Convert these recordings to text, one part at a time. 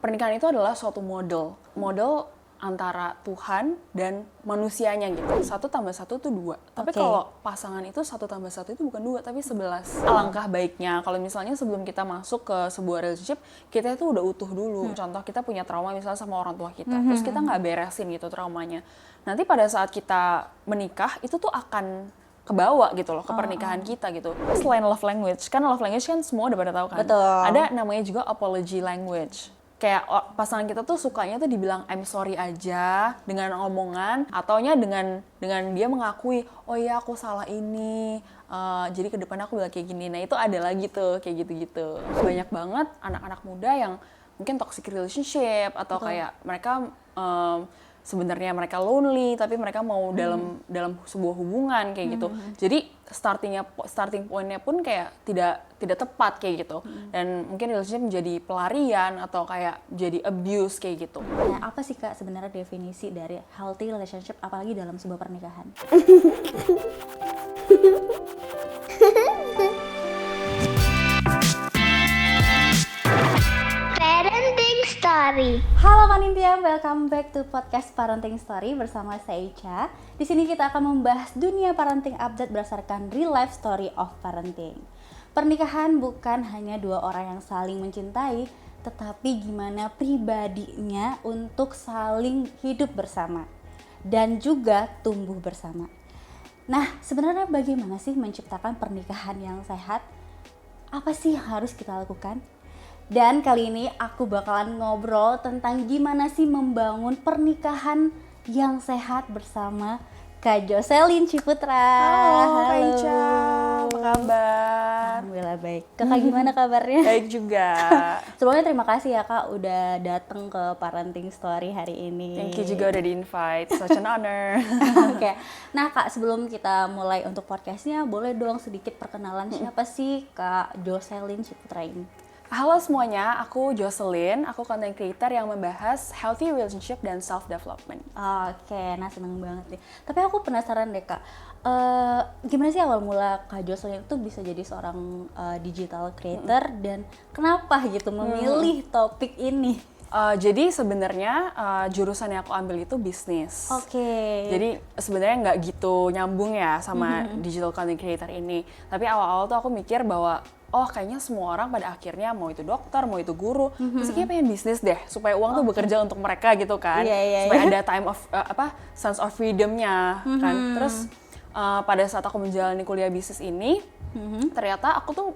pernikahan itu adalah suatu model antara Tuhan dan manusianya gitu. 1 tambah 1 itu 2. Tapi kalau pasangan itu 1 tambah 1 itu bukan 2, tapi 11. Alangkah baiknya kalau misalnya sebelum kita masuk ke sebuah relationship, kita itu udah utuh dulu. Contoh kita punya trauma misalnya sama orang tua kita, terus kita nggak beresin gitu traumanya. Nanti pada saat kita menikah, itu tuh akan kebawa gitu loh ke pernikahan kita gitu. Selain love language kan semua udah pada tahu kan. Betul. Ada namanya juga apology language. Kayak pasangan kita tuh sukanya tuh dibilang I'm sorry aja dengan omongan, ataunya dengan dia mengakui, oh iya aku salah ini, jadi ke depan aku bilang kayak gini. Nah itu ada lagi tuh kayak gitu-gitu. Banyak banget anak-anak muda yang mungkin toxic relationship atau kayak mereka sebenarnya mereka lonely tapi mereka mau dalam sebuah hubungan kayak gitu. Jadi starting point-nya pun kayak tidak tepat kayak gitu. Dan mungkin relationship menjadi pelarian atau kayak jadi abuse kayak gitu. Nah, apa sih Kak sebenarnya definisi dari healthy relationship apalagi dalam sebuah pernikahan? Parenting Story. Halo Panitia, welcome back to podcast Parenting Story bersama saya Ica. Di sini kita akan membahas dunia parenting update berdasarkan real life story of parenting. Pernikahan bukan hanya dua orang yang saling mencintai, tetapi gimana pribadinya untuk saling hidup bersama dan juga tumbuh bersama. Nah, sebenarnya bagaimana sih menciptakan pernikahan yang sehat? Apa sih yang harus kita lakukan? Dan kali ini aku bakalan ngobrol tentang gimana sih membangun pernikahan yang sehat bersama Kak Jocelyn Ciputra. Halo Kak Ica, apa kabar? Alhamdulillah baik. Kakak gimana kabarnya? Baik juga. Sebelumnya terima kasih ya Kak udah datang ke Parenting Story hari ini. Thank you juga udah di-invite, such an honor. Oke. Nah Kak, sebelum kita mulai untuk podcastnya, boleh dong sedikit perkenalan siapa sih Kak Jocelyn Ciputra ini? Halo semuanya, aku Jocelyn, aku content creator yang membahas healthy relationship dan self-development. Oke, nah seneng banget nih. Tapi aku penasaran deh Kak, gimana sih awal mula Kak Jocelyn itu bisa jadi seorang digital creator dan kenapa gitu memilih topik ini? Jadi sebenarnya jurusan yang aku ambil itu bisnis. Oke. Jadi sebenarnya nggak gitu nyambung ya sama digital content creator ini. Tapi awal-awal tuh aku mikir bahwa kayaknya semua orang pada akhirnya mau itu dokter, mau itu guru, pasti kayak pengen bisnis deh supaya uang tuh bekerja untuk mereka gitu kan. Supaya ada time of sense of freedom-nya kan. Terus pada saat aku menjalani kuliah bisnis ini, ternyata aku tuh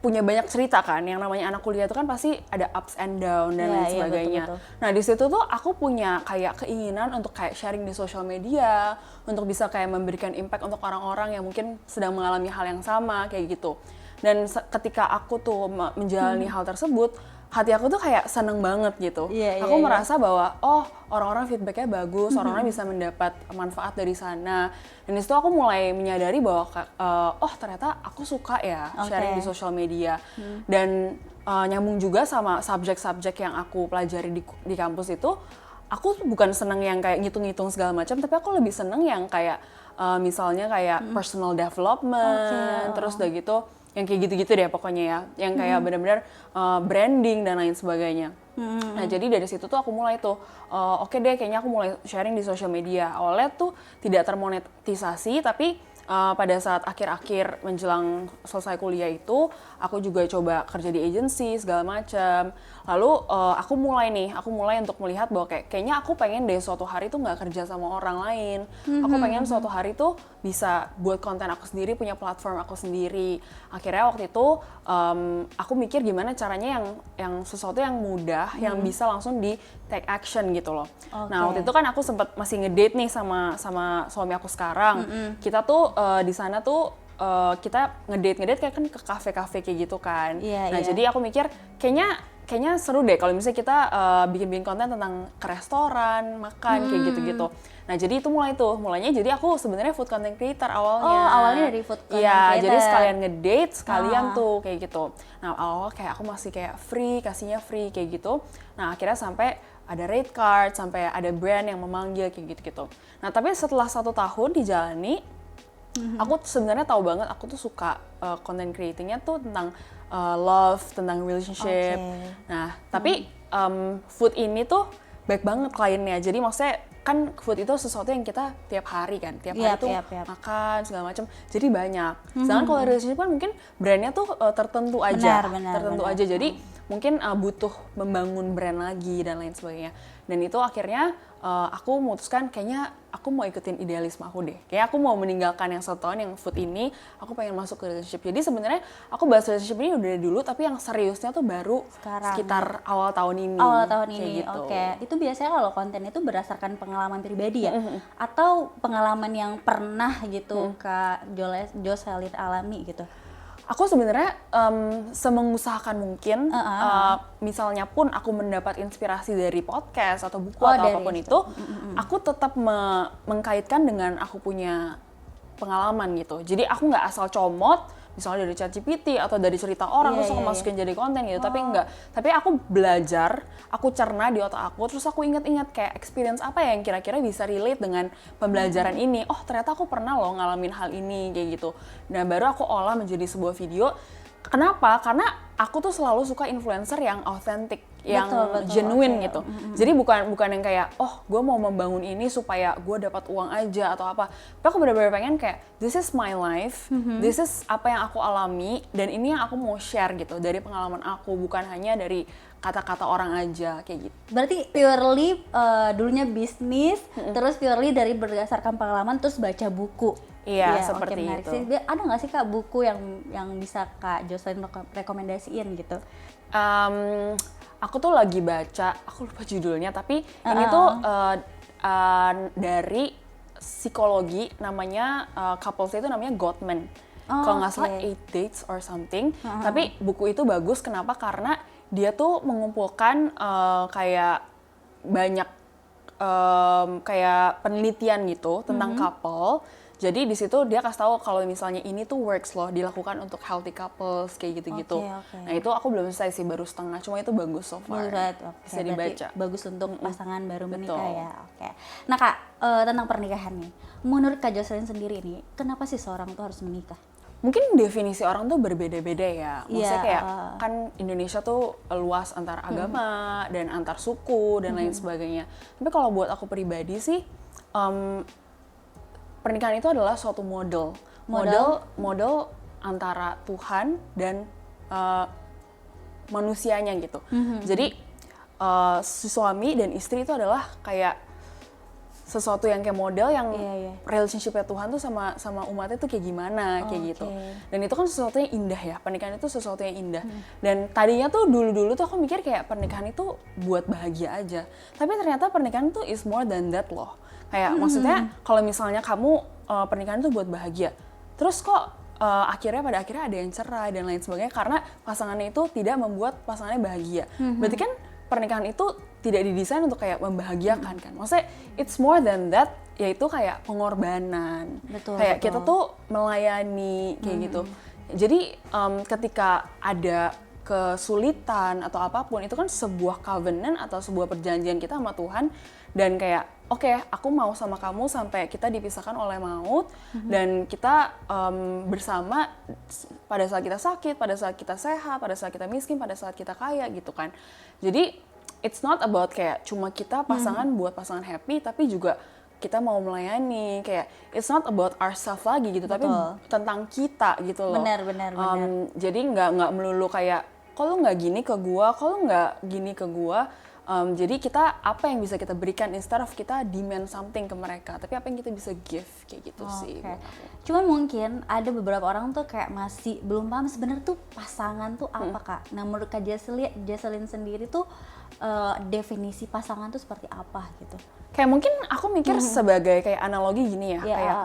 punya banyak cerita kan, yang namanya anak kuliah itu kan pasti ada ups and down dan lain sebagainya. Betul. Nah di situ tuh aku punya kayak keinginan untuk kayak sharing di sosial media, untuk bisa kayak memberikan impact untuk orang-orang yang mungkin sedang mengalami hal yang sama kayak gitu. Dan ketika aku tuh menjalani hal tersebut, hati aku tuh kayak seneng banget gitu. Aku merasa bahwa orang-orang feedbacknya bagus, orang-orang bisa mendapat manfaat dari sana. Dan disitu aku mulai menyadari bahwa ternyata aku suka ya sharing di sosial media. Dan nyambung juga sama subjek-subjek yang aku pelajari di kampus itu. Aku tuh bukan seneng yang kayak ngitung-ngitung segala macam, tapi aku lebih seneng yang kayak misalnya kayak personal development, terus udah gitu yang kayak gitu-gitu deh pokoknya ya, yang kayak benar-benar branding dan lain sebagainya. Nah jadi dari situ tuh aku mulai tuh, oke deh kayaknya aku mulai sharing di sosial media. Awalnya tuh tidak termonetisasi, tapi pada saat akhir-akhir menjelang selesai kuliah itu, aku juga coba kerja di agency segala macam. Lalu aku mulai untuk melihat bahwa kayaknya aku pengen deh suatu hari tuh nggak kerja sama orang lain. Aku pengen suatu hari tuh bisa buat konten aku sendiri, punya platform aku sendiri. Akhirnya waktu itu aku mikir gimana caranya yang sesuatu yang mudah, yang bisa langsung di take action gitu loh. Nah waktu itu kan aku sempat masih ngedate nih sama suami aku sekarang. Kita tuh di sana tuh kita ngedate kayak kan ke kafe-kafe kayak gitu kan. Jadi aku mikir kayaknya seru deh kalau misalnya kita bikin konten tentang ke restoran, makan kayak gitu-gitu. Nah jadi itu mulainya jadi aku sebenarnya food content creator awalnya. Oh awalnya dari food content creator. Iya, jadi sekalian ngedate, sekalian tuh kayak gitu. Nah awal kayak aku masih kayak kasihnya free kayak gitu. Nah akhirnya sampai ada rate card, sampai ada brand yang memanggil kayak gitu-gitu. Nah tapi setelah 1 tahun dijalani, aku sebenarnya tahu banget aku tuh suka content creatingnya tuh tentang love, tentang relationship. Nah, tapi food ini tuh baik banget kliennya. Jadi maksudnya kan food itu sesuatu yang kita tiap hari kan, tiap hari tuh makan segala macam. Jadi banyak. Sedangkan kalau relationship kan mungkin brandnya tuh tertentu aja, tertentu aja. Jadi mungkin butuh membangun brand lagi dan lain sebagainya. Dan itu akhirnya aku memutuskan kayaknya aku mau ikutin idealisme aku deh. Kayak aku mau meninggalkan yang 1 tahun yang food ini, aku pengen masuk ke relationship. Jadi sebenarnya aku bahas relationship ini udah dari dulu, tapi yang seriusnya tuh baru sekitar awal tahun ini. Awal tahun ini, gitu. Oke. Itu biasanya kalau konten itu berdasarkan pengalaman pribadi ya? Atau pengalaman yang pernah gitu Kak Jocelyn alami gitu? Aku sebenarnya semengusahakan mungkin, misalnya pun aku mendapat inspirasi dari podcast atau buku atau apapun itu, aku tetap mengkaitkan dengan aku punya pengalaman gitu. Jadi aku nggak asal comot, misalnya dari ChatGPT atau dari cerita orang terus aku masukin jadi konten gitu, tapi enggak. Tapi aku belajar, aku cerna di otak aku, terus aku ingat-ingat kayak experience apa ya yang kira-kira bisa relate dengan pembelajaran ini. Oh ternyata aku pernah loh ngalamin hal ini kayak gitu. Nah baru aku olah menjadi sebuah video. Kenapa? Karena aku tuh selalu suka influencer yang authentic, yang genuine gitu. Jadi bukan yang kayak, oh gue mau membangun ini supaya gue dapat uang aja atau apa. Tapi aku benar-benar pengen kayak, this is my life, this is apa yang aku alami, dan ini yang aku mau share gitu dari pengalaman aku, bukan hanya dari kata-kata orang aja kayak gitu. Berarti purely dulunya bisnis, terus purely dari berdasarkan pengalaman, terus baca buku. Iya, seperti itu. Ada nggak sih Kak buku yang bisa Kak Jocelyn rekomendasiin gitu? Aku tuh lagi baca, aku lupa judulnya, tapi ini tuh dari psikologi, namanya couples itu namanya Gottman. Kalau nggak salah 8 Dates or something. Tapi buku itu bagus, kenapa? Karena dia tuh mengumpulkan kayak banyak kayak penelitian gitu tentang couple. Jadi di situ dia kasih tahu kalau misalnya ini tuh works loh, dilakukan untuk healthy couples kayak gitu-gitu. Nah itu aku belum selesai sih, baru setengah, cuma itu bagus so far. Bisa dibaca. Bagus untuk pasangan baru menikah ya. Nah Kak, tentang pernikahan nih, menurut Kak Jocelyn sendiri nih, kenapa sih seorang tuh harus menikah? Mungkin definisi orang tuh berbeda-beda ya. Maksudnya kayak kan Indonesia tuh luas antar agama dan antar suku dan lain sebagainya. Tapi kalau buat aku pribadi sih, pernikahan itu adalah suatu model antara Tuhan dan manusianya gitu. Jadi si suami dan istri itu adalah kayak sesuatu yang kayak model yang relationship-nya Tuhan tuh sama umatnya tuh kayak gimana kayak gitu. Dan itu kan sesuatu yang indah ya, pernikahan itu sesuatu yang indah. Dan tadinya tuh dulu tuh aku mikir kayak pernikahan itu buat bahagia aja. Tapi ternyata pernikahan tuh is more than that loh. Kayak maksudnya kalau misalnya kamu pernikahan itu buat bahagia, terus kok pada akhirnya ada yang cerai dan lain sebagainya karena pasangannya itu tidak membuat pasangannya bahagia. Berarti kan pernikahan itu tidak didesain untuk kayak membahagiakan kan. Maksudnya it's more than that, yaitu kayak pengorbanan. Kayak kita tuh melayani kayak gitu. Jadi ketika ada kesulitan atau apapun, itu kan sebuah covenant atau sebuah perjanjian kita sama Tuhan, dan kayak oke, aku mau sama kamu sampai kita dipisahkan oleh maut, dan kita bersama pada saat kita sakit, pada saat kita sehat, pada saat kita miskin, pada saat kita kaya gitu kan. Jadi it's not about kayak cuma kita pasangan buat pasangan happy, tapi juga kita mau melayani, kayak it's not about ourselves lagi gitu, tapi tentang kita gitu loh. Benar. Jadi nggak melulu kayak kalau nggak gini ke gua, kalau nggak gini ke gua. Jadi kita apa yang bisa kita berikan instead of kita demand something ke mereka, tapi apa yang kita bisa give kayak gitu sih. Cuman mungkin ada beberapa orang tuh kayak masih belum paham sebenarnya tuh pasangan tuh apa Kak. Nah menurut Kak Jocelyn sendiri tuh definisi pasangan tuh seperti apa gitu? Kayak mungkin aku mikir sebagai kayak analogi gini ya, kayak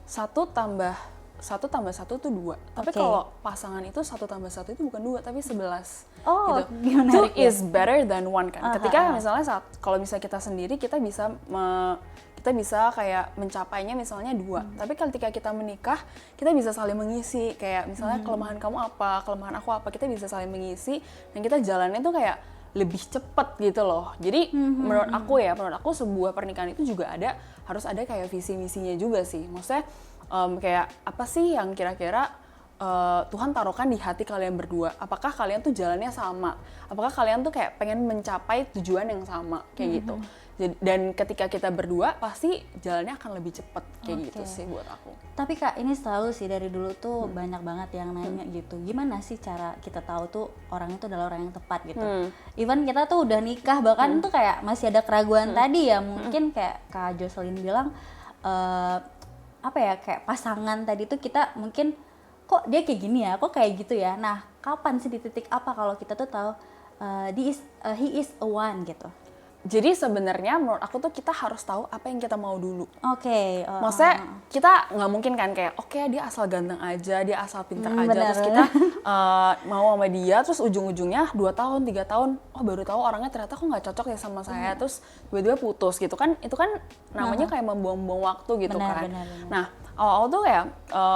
1 tambah 1 tuh 2. Tapi kalau pasangan itu 1 tambah 1 itu bukan 2 tapi 11. Oh, gitu. Two is better than one kan. Ketika misalnya kalau misalnya kita sendiri kita bisa kayak mencapainya misalnya 2. Tapi ketika kita menikah, kita bisa saling mengisi. Kayak misalnya kelemahan kamu apa, kelemahan aku apa, kita bisa saling mengisi dan kita jalannya tuh kayak lebih cepet gitu loh. Jadi menurut aku sebuah pernikahan itu juga harus ada kayak visi misinya juga sih. Maksudnya kayak apa sih yang kira-kira Tuhan taruhkan di hati kalian berdua. Apakah kalian tuh jalannya sama? Apakah kalian tuh kayak pengen mencapai tujuan yang sama kayak gitu? Dan ketika kita berdua pasti jalannya akan lebih cepet kayak gitu sih buat aku. Tapi Kak, ini selalu sih dari dulu tuh banyak banget yang nanya gitu, gimana sih cara kita tahu tuh orang itu adalah orang yang tepat gitu. Even kita tuh udah nikah bahkan tuh kayak masih ada keraguan tadi ya, mungkin kayak Kak Jocelyn bilang apa ya, kayak pasangan tadi tuh kita mungkin kok dia kayak gini ya, kok kayak gitu ya. Nah, kapan sih di titik apa kalau kita tuh tahu he is a one gitu. Jadi sebenarnya menurut aku tuh kita harus tahu apa yang kita mau dulu. Oke. Maksudnya kita nggak mungkin kan kayak oke, dia asal ganteng aja, dia asal pintar aja, benar, terus kita mau sama dia, terus ujung-ujungnya 2 tahun, 3 tahun, oh baru tahu orangnya ternyata kok nggak cocok ya sama saya, terus tiba-tiba putus gitu kan, itu kan namanya kayak membuang-buang waktu gitu kan. Benar. Nah, awal-awal tuh ya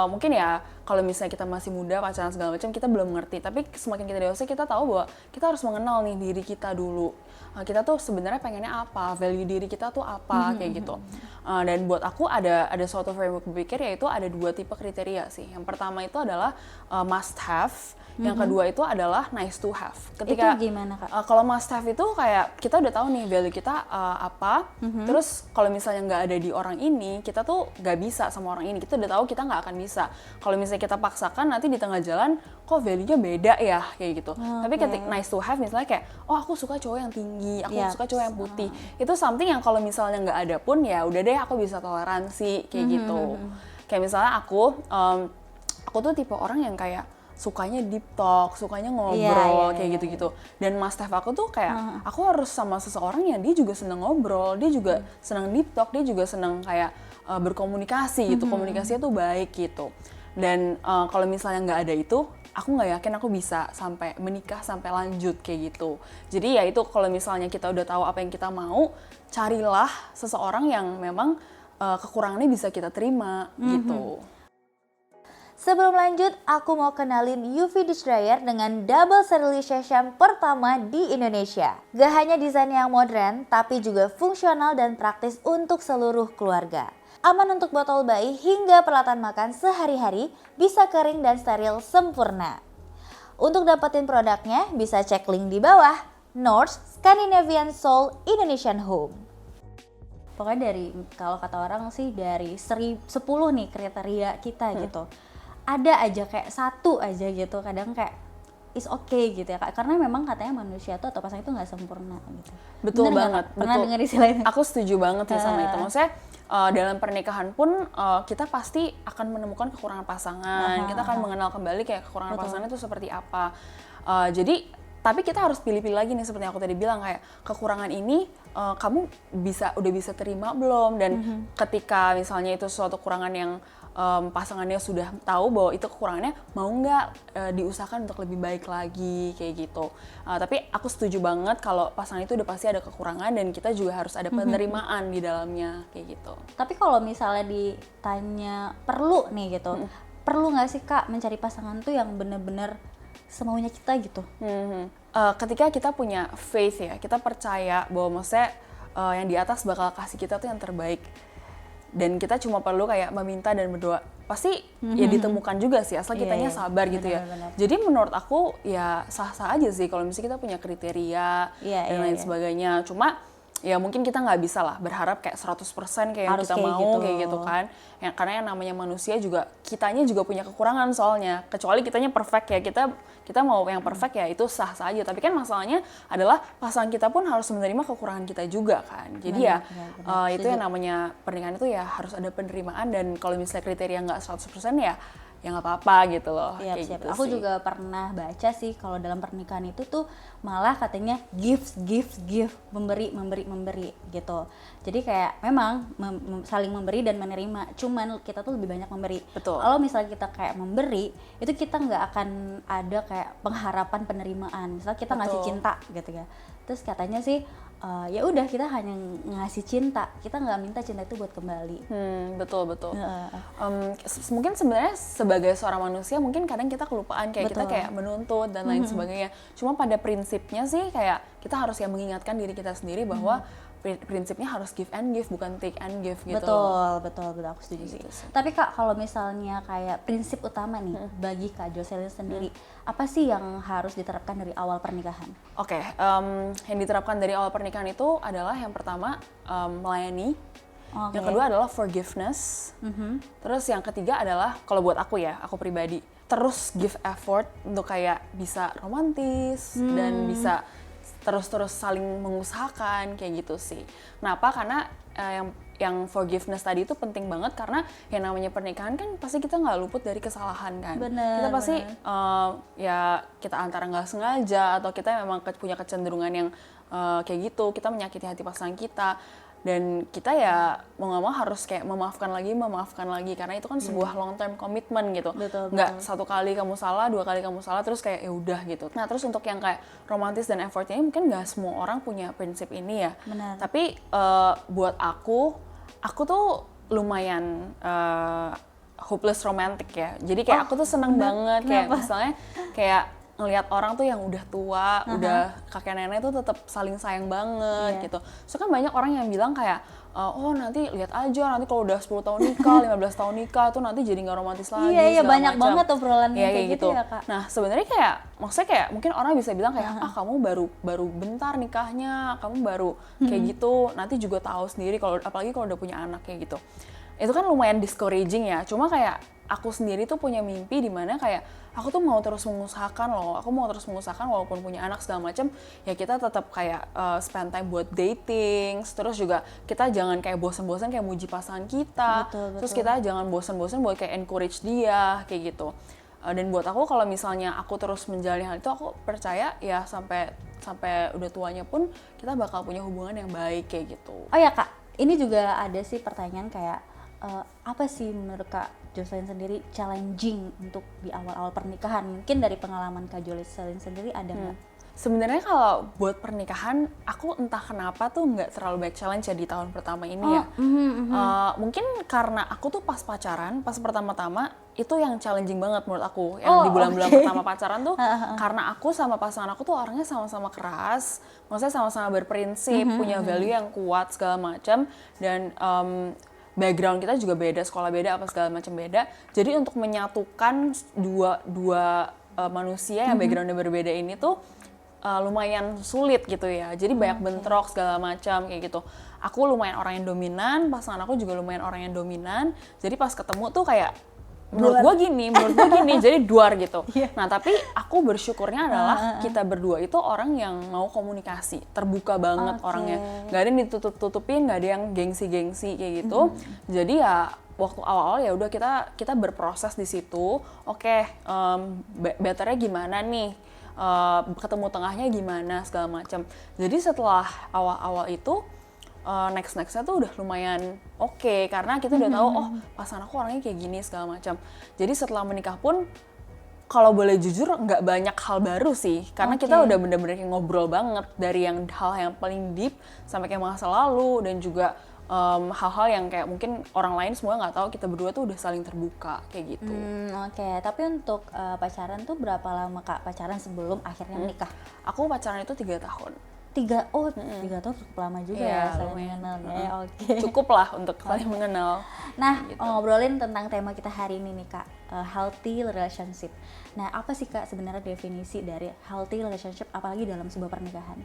mungkin ya kalau misalnya kita masih muda, pacaran segala macam, kita belum ngerti. Tapi semakin kita dewasa, kita tahu bahwa kita harus mengenal nih diri kita dulu. Kita tuh sebenarnya pengennya apa, value diri kita tuh apa, kayak gitu. Dan buat aku ada suatu framework berpikir, yaitu ada 2 tipe kriteria sih. Yang pertama itu adalah must have, yang kedua itu adalah nice to have. Ketika, itu gimana Kak? Kalau must have itu kayak kita udah tahu nih value kita apa, terus kalau misalnya nggak ada di orang ini, kita tuh nggak bisa sama orang ini. Kita udah tahu kita nggak akan bisa. Kalau misalnya kita paksakan, nanti di tengah jalan kok value-nya beda ya, kayak gitu. Tapi ketika nice to have misalnya kayak, oh aku suka cowok yang tinggi, aku suka cowok yang putih. Itu something yang kalau misalnya nggak ada pun ya udah deh aku bisa toleransi kayak gitu. Kayak misalnya aku tuh tipe orang yang kayak sukanya deep talk, sukanya ngobrol, kayak gitu-gitu. Dan must have aku tuh kayak, aku harus sama seseorang yang dia juga seneng ngobrol, dia juga seneng deep talk, dia juga seneng kayak berkomunikasi gitu, komunikasinya tuh baik gitu. Dan kalau misalnya nggak ada itu, aku nggak yakin aku bisa sampai menikah, sampai lanjut kayak gitu. Jadi ya itu, kalau misalnya kita udah tahu apa yang kita mau, carilah seseorang yang memang kekurangannya bisa kita terima gitu. Sebelum lanjut, aku mau kenalin UV Dish Dryer dengan double sterilization pertama di Indonesia. Gak hanya desain yang modern, tapi juga fungsional dan praktis untuk seluruh keluarga. Aman untuk botol bayi hingga peralatan makan sehari-hari, bisa kering dan steril sempurna. Untuk dapetin produknya, bisa cek link di bawah. North Scandinavian Soul Indonesian Home. Pokoknya dari, kalau kata orang sih dari 10 nih kriteria kita gitu. Ada aja kayak 1 aja gitu, kadang kayak is okay gitu ya Kak, karena memang katanya manusia tuh atau pasangan itu nggak sempurna gitu. Betul Bener banget. gak? Pernah dengar istilah itu? Aku setuju banget sih sama itu. Maksudnya dalam pernikahan pun kita pasti akan menemukan kekurangan pasangan. Kita akan mengenal kembali kayak kekurangan pasangan itu seperti apa. Jadi tapi kita harus pilih-pilih lagi nih, seperti yang aku tadi bilang, kayak kekurangan ini kamu udah bisa terima belum, dan ketika misalnya itu suatu kekurangan yang pasangannya sudah tahu bahwa itu kekurangannya, mau nggak diusahakan untuk lebih baik lagi kayak gitu. Tapi aku setuju banget kalau pasangan itu udah pasti ada kekurangan, dan kita juga harus ada penerimaan di dalamnya kayak gitu. Tapi kalau misalnya ditanya perlu nih gitu, perlu nggak sih Kak mencari pasangan tuh yang bener-bener semaunya kita gitu? Ketika kita punya faith ya, kita percaya bahwa maksudnya yang di atas bakal kasih kita tuh yang terbaik, dan kita cuma perlu kayak meminta dan berdoa, pasti ya ditemukan juga sih, asal kitanya sabar gitu ya. Jadi menurut aku ya sah-sah aja sih kalau misalnya kita punya kriteria dan lain sebagainya. Cuma ya mungkin kita nggak bisa lah berharap kayak 100% kayak yang kita mau kayak gitu kan. Ya, karena yang namanya manusia juga, kitanya juga punya kekurangan soalnya. Kecuali kitanya perfect ya, kita mau yang perfect ya itu sah-sah aja. Tapi kan masalahnya adalah pasangan kita pun harus menerima kekurangan kita juga kan. Jadi benar. Itu yang namanya pernikahan itu ya harus ada penerimaan, dan kalau misalnya kriteria nggak 100% ya nggak apa-apa gitu loh. Kayak Siap. gitu Aku sih. juga pernah baca sih kalau dalam pernikahan itu tuh malah katanya give, memberi gitu. Jadi kayak memang saling memberi dan menerima, cuman kita tuh lebih banyak memberi. Betul. Kalau misalnya kita kayak memberi, itu kita nggak akan ada kayak pengharapan penerimaan. Misalnya kita ngasih cinta gitu ya. Terus katanya sih ya udah, kita hanya ngasih cinta, kita nggak minta cinta itu buat kembali. Betul. Mungkin sebenarnya sebagai seorang manusia mungkin kadang kita kelupaan kayak kita kayak menuntut dan lain sebagainya. Cuma pada prinsipnya sih kayak kita harus yang mengingatkan diri kita sendiri bahwa prinsipnya harus give and give, bukan take and give gitu. Betul, aku setuju sih. Tapi Kak, kalau misalnya kayak prinsip utama nih bagi Kak Jocelyn sendiri, apa sih yang harus diterapkan dari awal pernikahan? Oke, yang diterapkan dari awal pernikahan itu adalah yang pertama melayani, yang kedua adalah forgiveness, terus yang ketiga adalah kalau buat aku ya, aku pribadi, terus give effort untuk kayak bisa romantis dan bisa terus saling mengusahakan kayak gitu sih. Kenapa? Karena yang forgiveness tadi itu penting banget karena yang namanya pernikahan kan pasti kita nggak luput dari kesalahan kan. Kita pasti ya kita antara nggak sengaja atau kita memang punya kecenderungan yang kayak gitu, kita menyakiti hati pasangan kita. Dan kita ya mau nggak mau harus kayak memaafkan lagi karena itu kan sebuah long term commitment gitu. Nggak satu kali kamu salah, dua kali kamu salah terus kayak ya udah gitu. Nah terus untuk yang kayak romantis dan effortnya mungkin nggak semua orang punya prinsip ini ya. Tapi buat aku tuh lumayan hopeless romantic ya. Jadi kayak aku tuh seneng banget kayak misalnya kayak ngelihat orang tuh yang udah tua, udah kakek nenek tuh tetap saling sayang banget gitu. So kan banyak orang yang bilang kayak, oh nanti lihat aja nanti kalau udah 10 tahun nikah, 15 tahun nikah tuh nanti jadi nggak romantis lagi. Iya banyak banget obrolan kayak gitu ya Kak. Nah sebenarnya kayak maksudnya kayak mungkin orang bisa bilang kayak kamu baru bentar nikahnya, kamu baru kayak gitu, nanti juga tahu sendiri kalau apalagi kalau udah punya anak kayak gitu. Itu kan lumayan discouraging ya. Cuma kayak aku sendiri tuh punya mimpi di mana kayak aku tuh mau terus mengusahakan loh. Aku mau terus mengusahakan walaupun punya anak segala macam, ya kita tetap kayak spend time buat dating. Terus juga kita jangan kayak bosan-bosan kayak muji pasangan kita. Betul. Terus kita jangan bosan-bosan buat kayak encourage dia kayak gitu. Dan buat aku kalau misalnya aku terus menjalani hal itu, aku percaya ya sampai udah tuanya pun kita bakal punya hubungan yang baik kayak gitu. Oh ya Kak, ini juga ada sih pertanyaan kayak apa sih menurut Kak Jocelyn sendiri challenging untuk di awal-awal pernikahan? Mungkin dari pengalaman Kak Jocelyn sendiri ada nggak? Sebenarnya kalau buat pernikahan, aku entah kenapa tuh nggak terlalu banyak challenge ya di tahun pertama ini ya. Mungkin karena aku tuh pas pacaran, pas pertama-tama itu yang challenging banget menurut aku. Yang di bulan-bulan pertama pacaran tuh, karena aku sama pasangan aku tuh orangnya sama-sama keras, maksudnya sama-sama berprinsip, punya value yang kuat segala macam, dan background kita juga beda, sekolah beda, apa segala macam beda. Jadi untuk menyatukan dua manusia yang backgroundnya berbeda ini tuh lumayan sulit gitu ya. Jadi banyak bentrok segala macam kayak gitu. Aku lumayan orang yang dominan, pasangan aku juga lumayan orang yang dominan. Jadi pas ketemu tuh kayak menurut gue gini, jadi duar gitu. Nah tapi aku bersyukurnya adalah kita berdua itu orang yang mau komunikasi, terbuka banget orangnya. Gak ada yang ditutup-tutupin, gak ada yang gengsi-gengsi kayak gitu. Jadi ya waktu awal-awal ya udah kita berproses di situ. Oke, betternya gimana nih? Ketemu tengahnya gimana segala macam. Jadi setelah awal-awal itu next-nextnya tuh udah lumayan oke, karena kita udah tahu oh pasangan aku orangnya kayak gini segala macam. Jadi setelah menikah pun kalau boleh jujur nggak banyak hal baru sih, karena kita udah bener-bener kayak ngobrol banget dari yang hal yang paling deep sampai kayak masa lalu, dan juga hal-hal yang kayak mungkin orang lain semua nggak tahu, kita berdua tuh udah saling terbuka kayak gitu. Tapi untuk pacaran tuh berapa lama Kak pacaran sebelum akhirnya menikah? Aku pacaran itu 3 tahun. 3 tahun cukup lama juga ya saling mengenal ya. Cukup lah untuk saling mengenal. Nah gitu. Ngobrolin tentang tema kita hari ini nih Kak, healthy relationship. Nah apa sih Kak sebenarnya definisi dari healthy relationship apalagi dalam sebuah pernikahan?